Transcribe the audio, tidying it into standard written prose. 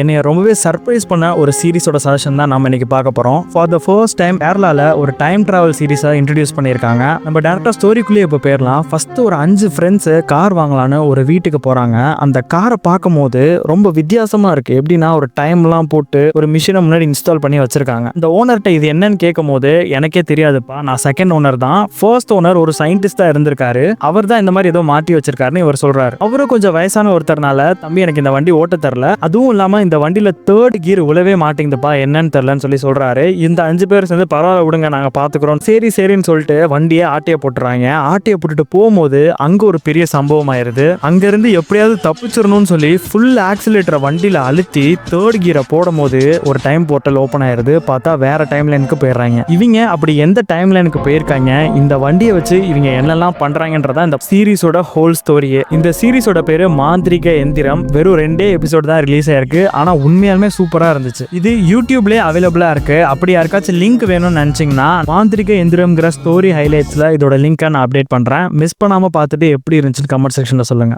என்னைய ரொம்பவே சர்ப்ரைஸ் பண்ண ஒரு சீரிஸோட சஜஷன் தான் நம்ம இன்னைக்கு பார்க்க போறோம். ஃபார் த ஃபர்ஸ்ட் டைம் கேரளால ஒரு டைம் டிராவல் சீரிஸை இன்ட்ரடியூஸ் பண்ணியிருக்காங்க. நம்ம டேரக்டா ஸ்டோரிக்குள்ளேயே இப்போ போயிடலாம். ஃபர்ஸ்ட் ஒரு 5 ஃப்ரெண்ட்ஸ் கார் வாங்கலான்னு ஒரு வீட்டுக்கு போறாங்க. அந்த காரை பார்க்கும் போது ரொம்ப வித்தியாசமா இருக்கு. எப்படின்னா ஒரு டைம்லாம் போட்டு ஒரு மிஷினை முன்னாடி இன்ஸ்டால் பண்ணி வச்சிருக்காங்க. இந்த ஓனர்கிட்ட இது என்னன்னு கேட்கும் போது எனக்கே தெரியாதுப்பா, நான் செகண்ட் ஓனர் தான். ஃபர்ஸ்ட் ஓனர் ஒரு சயின்டிஸ்டா இருந்திருக்காரு. அவர் தான் இந்த மாதிரி ஏதோ மாட்டி வச்சிருக்காருன்னு இவர் சொல்றாரு. அவரும் கொஞ்சம் வயசான ஒருத்தர்னால, தம்பி எனக்கு இந்த வண்டி ஓட்ட தெரியல, அதுவும் இல்லாம இந்த வண்டியில தேர்ட் கியர் உழவே மாட்டேங்குதுப்பா, என்னன்னு தெரியலன்னு சொல்றாரு. இந்த 5 பேர் சேர்ந்து பரவாயில்ல விடுங்க நாங்க பாத்துக்கிறோம் சரின்னு சொல்லிட்டு வண்டியை ஆட்டையை போட்டுறாங்க. ஆட்டையை போட்டுட்டு போகும்போது அங்க ஒரு பெரிய சம்பவம் ஆயிருது. அங்க இருந்து எப்படியாவது தப்பிச்சிடணும்னு சொல்லி ஃபுல் ஆக்சிலேட்டரை வண்டியில அழுத்தி தேர்ட் கியரை போடும் போது ஒரு டைம் போர்ட்டல் ஓபன் ஆயிருது. பார்த்தா வேற டைம் லைனுக்கு போயிடுறாங்க. இவங்க அப்படி எந்த டைம் லைனுக்கு போயிருக்காங்க, இந்த வண்டியை வச்சு இவங்க என்னெல்லாம் பண்றாங்கன்றதா இந்த சீரிஸோட ஹோல் ஸ்டோரியே. இந்த சீரிஸோட பேரு மாந்திரிக எந்திரம். வெறும் 2 எபிசோட் தான் ரிலீஸ் ஆயிருக்கு. ஆனா உண்மையாலுமே சூப்பரா இருந்துச்சு. இது யூடியூப்லயே அவைலபிளா இருக்கு. அப்படி யாருக்காச்சும் லிங்க் வேணும்னு நினைச்சீங்கன்னா மாந்திரிக எந்திரம்ங்கிற ஸ்டோரி ஹைலைட்ஸ்ல இதோட லிங்க் நான் அப்டேட் பண்றேன். மிஸ் பண்ணாம பார்த்துட்டு எப்படி இருந்துச்சுன்னு கமெண்ட் செக்ஷன்ல சொல்லுங்க.